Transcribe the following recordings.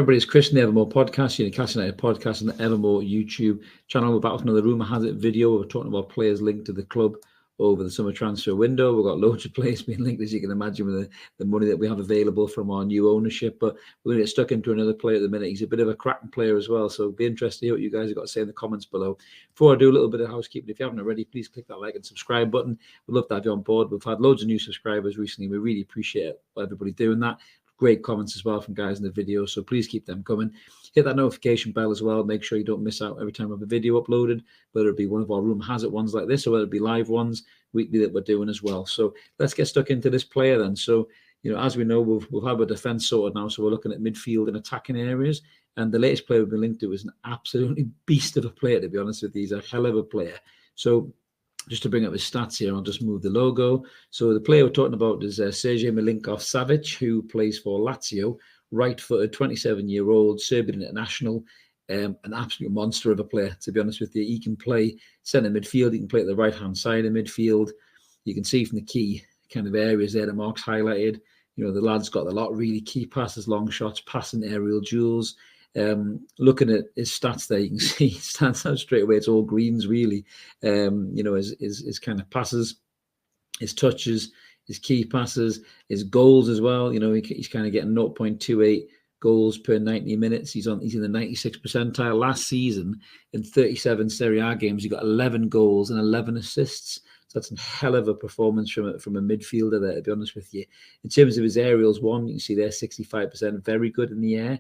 everybody, it's Chris from the Evermore podcast, Newcastle United podcast, and the Evermore YouTube channel. We're back with another Rumour Has It video. We're talking about players linked to the club over the summer transfer window. We've got loads of players being linked, as you can imagine, with the money that we have available from our new ownership. But we're going to get stuck into another player at the minute. He's a bit of a cracking player as well, so it'll be interesting to hear what you guys have got to say in the comments below. Before I do a little bit of housekeeping, if you haven't already, please click that like and subscribe button. We'd love to have you on board. We've had loads of new subscribers recently. We really appreciate everybody doing that. Great comments as well from guys in the video, so please keep them coming. Hit that notification bell as well. Make sure you don't miss out every time we have a video uploaded, whether it be one of our Rumour Has It ones like this or whether it be live ones weekly that we're doing as well. So let's get stuck into this player then. So, as we know, we've had our defence sorted now, so we're looking at midfield and attacking areas. And the latest player we've been linked to is an absolutely beast of a player, to be honest with you. He's a hell of a player. So just to bring up his stats here, I'll just move the logo. So the player we're talking about is Sergej Milinkovic-Savic, who plays for Lazio, right-footed, 27-year-old, Serbian international, an absolute monster of a player, to be honest with you. He can play centre midfield, he can play at the right-hand side of midfield. You can see from the key kind of areas there, the marks highlighted. The lad's got a lot of really key passes, long shots, passing, aerial duels. Looking at his stats there, you can see he stands out straight away. It's all greens, really. His kind of passes, his touches, his key passes, his goals as well. He's kind of getting 0.28 goals per 90 minutes. He's in the 96th percentile. Last season, in 37 Serie A games, he got 11 goals and 11 assists. So that's a hell of a performance from a midfielder there, to be honest with you. In terms of his aerials, you can see there 65%, very good in the air.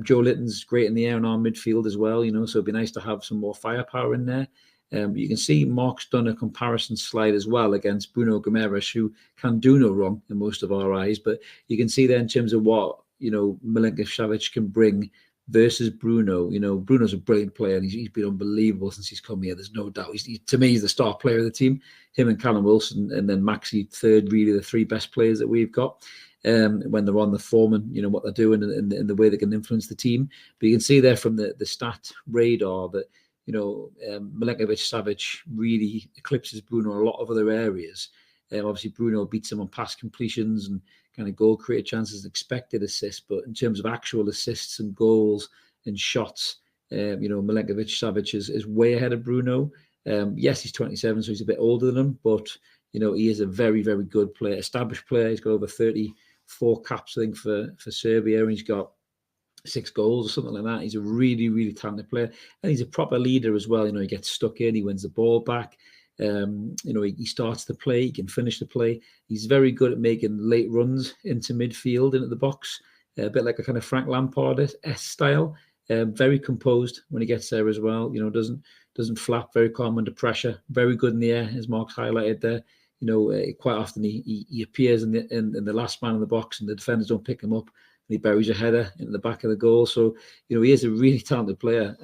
Joe Litton's great in the air in our midfield as well, so it'd be nice to have some more firepower in there. You can see Mark's done a comparison slide as well against Bruno Guimaraes, who can do no wrong in most of our eyes. But you can see there in terms of what, Milinkovic-Savic can bring versus Bruno. Bruno's a brilliant player and he's been unbelievable since he's come here. There's no doubt. To me, he's the star player of the team. Him and Callum Wilson, and then Maxi third, really the three best players that we've got. When they're on the form and what they're doing and the way they can influence the team. But you can see there from the stat radar that Milinkovic-Savic really eclipses Bruno in a lot of other areas. Obviously Bruno beats him on pass completions and kind of goal created chances, expected assists, but in terms of actual assists and goals and shots, Milinkovic-Savic is way ahead of Bruno. Yes, he's 27, so he's a bit older than him, but he is a very, very good player, established player. He's got over 34 caps, I think, for Serbia, and he's got 6 goals or something like that. He's a really, really talented player, and he's a proper leader as well. He gets stuck in, he wins the ball back. He starts the play, he can finish the play. He's very good at making late runs into midfield, into the box, a bit like a kind of Frank Lampard-esque style. Very composed when he gets there as well. Doesn't flap, very calm under pressure. Very good in the air, as Mark's highlighted there. Quite often he appears in the last man in the box, and the defenders don't pick him up, and he buries a header in the back of the goal. So he is a really talented player.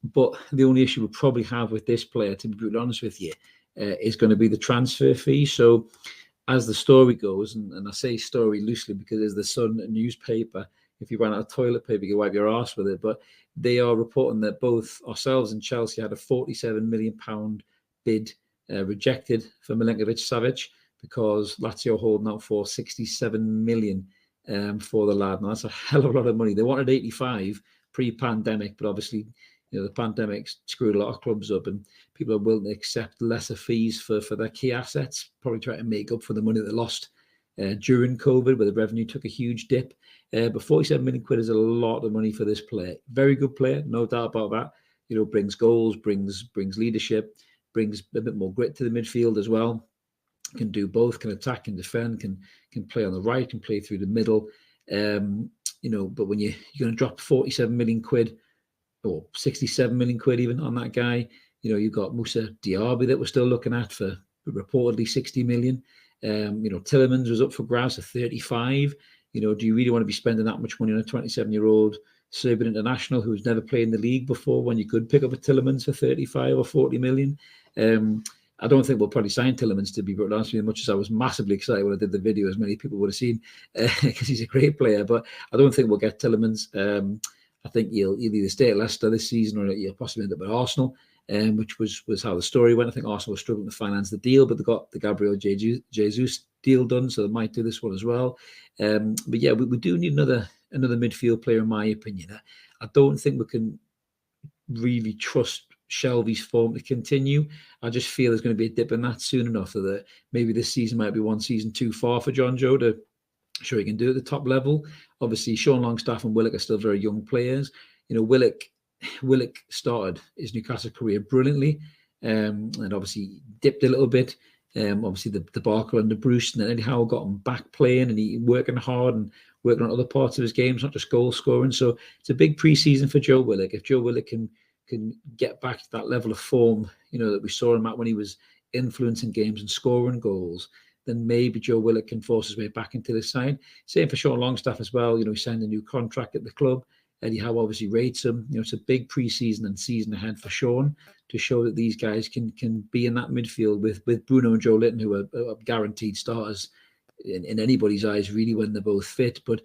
But the only issue we'll probably have with this player, to be brutally honest with you, is going to be the transfer fee. So as the story goes, and I say story loosely because there's the Sun newspaper. If you ran out of toilet paper, you can wipe your arse with it. But they are reporting that both ourselves and Chelsea had a £47 million bid rejected for Milinkovic-Savic because Lazio holding out for 67 million for the lad. Now, that's a hell of a lot of money. They wanted 85 pre-pandemic, but obviously, the pandemic screwed a lot of clubs up, and people are willing to accept lesser fees for their key assets, probably trying to make up for the money they lost during COVID, where the revenue took a huge dip. But 47 million quid is a lot of money for this player. Very good player, no doubt about that. Brings goals, brings leadership, brings a bit more grit to the midfield as well. Can do both, can attack and defend, can play on the right, can play through the middle. But when you're going to drop 47 million quid or 67 million quid even on that guy, you've got Moussa Diaby that we're still looking at for reportedly 60 million. Tillemans was up for grabs at 35. Do you really want to be spending that much money on a 27-year-old Serbian international who's never played in the league before when you could pick up a Tillemans for 35 or 40 million? I don't think we'll probably sign Tillemans, to be brutally honest with you, much as I was massively excited when I did the video, as many people would have seen, because he's a great player. But I don't think we'll get Tillemans. I think he'll either stay at Leicester this season or he'll possibly end up at Arsenal, which was how the story went. I think Arsenal was struggling to finance the deal, but they got the Gabriel Jesus deal done, so they might do this one as well. But yeah, we do need another another midfield player, in my opinion. I don't think we can really trust Shelvey's form to continue. I just feel there's going to be a dip in that soon enough that maybe this season might be one season too far for John Joe to show he can do it at the top level. Obviously, Sean Longstaff and Willock are still very young players. Willock started his Newcastle career brilliantly, and obviously dipped a little bit. Obviously, the debacle under Bruce, and then Eddie Howe got him back playing, and he working hard and working on other parts of his games, not just goal scoring. So it's a big pre-season for Joe Willock. If Joe Willock can get back to that level of form, that we saw him at when he was influencing games and scoring goals, then maybe Joe Willock can force his way back into the side. Same for Sean Longstaff as well. He signed a new contract at the club. Eddie Howe obviously rates him. It's a big pre-season and season ahead for Sean to show that these guys can be in that midfield with Bruno and Joe Linton, who are guaranteed starters in anybody's eyes, really, when they're both fit. But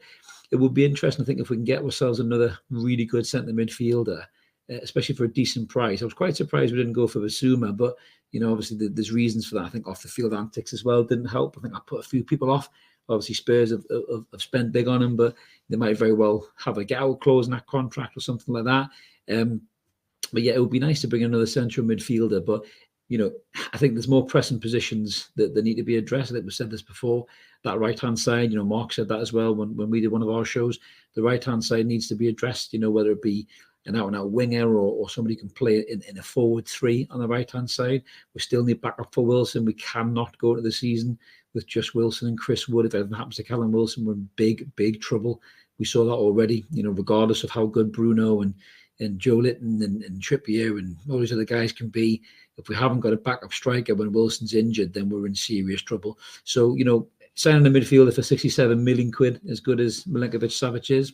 it would be interesting, I think, if we can get ourselves another really good centre midfielder, especially for a decent price. I was quite surprised we didn't go for Basuma, but obviously there's reasons for that. I think off the field antics as well didn't help. I think I put a few people off. Obviously Spurs have spent big on him, but they might very well have a get out clause in that contract or something like that. But yeah, it would be nice to bring another central midfielder. But I think there's more pressing positions that need to be addressed. I think we've said this before. That right-hand side, Mark said that as well when we did one of our shows. The right-hand side needs to be addressed, whether it be an out-and-out winger or somebody can play in a forward three on the right-hand side. We still need backup for Wilson. We cannot go into the season with just Wilson and Chris Wood. If anything happens to Callum Wilson, we're in big trouble. We saw that already, regardless of how good Bruno and Joe Linton and Trippier and all these other guys can be. If we haven't got a backup striker when Wilson's injured, then we're in serious trouble. So, signing a midfielder for 67 million quid, as good as Milinkovic-Savic is,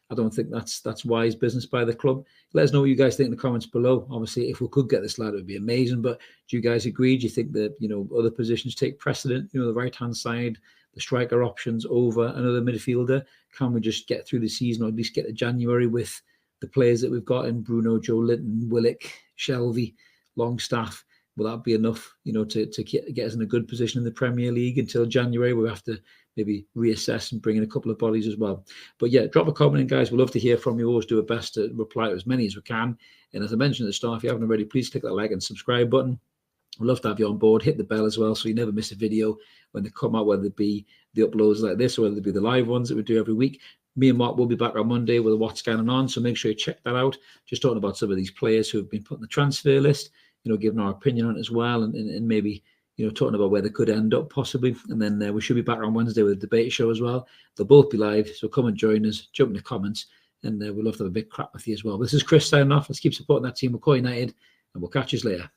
I don't think that's wise business by the club. Let us know what you guys think in the comments below. Obviously, if we could get this lad, it would be amazing. But do you guys agree? Do you think that other positions take precedent? The right-hand side, the striker options over another midfielder? Can we just get through the season, or at least get to January with the players that we've got in Bruno, Joe Linton, Willock, Shelvey, Longstaff? Will that be enough, to get us in a good position in the Premier League until January? We'll have to maybe reassess and bring in a couple of bodies as well. But yeah, drop a comment in, guys. We'd love to hear from you. Always do our best to reply to as many as we can. And as I mentioned at the start, if you haven't already, please click that like and subscribe button. We'd love to have you on board. Hit the bell as well so you never miss a video when they come out, whether it be the uploads like this or whether it be the live ones that we do every week. Me and Mark will be back on Monday with what's going on, so make sure you check that out. Just talking about some of these players who have been put on the transfer list, giving our opinion on it as well, and maybe talking about where they could end up possibly. And then we should be back on Wednesday with a debate show as well. They'll both be live, so come and join us, jump in the comments, and we'd love to have a big crack with you as well. This is Chris signing off. Let's keep supporting that team. We're United, and we'll catch you later.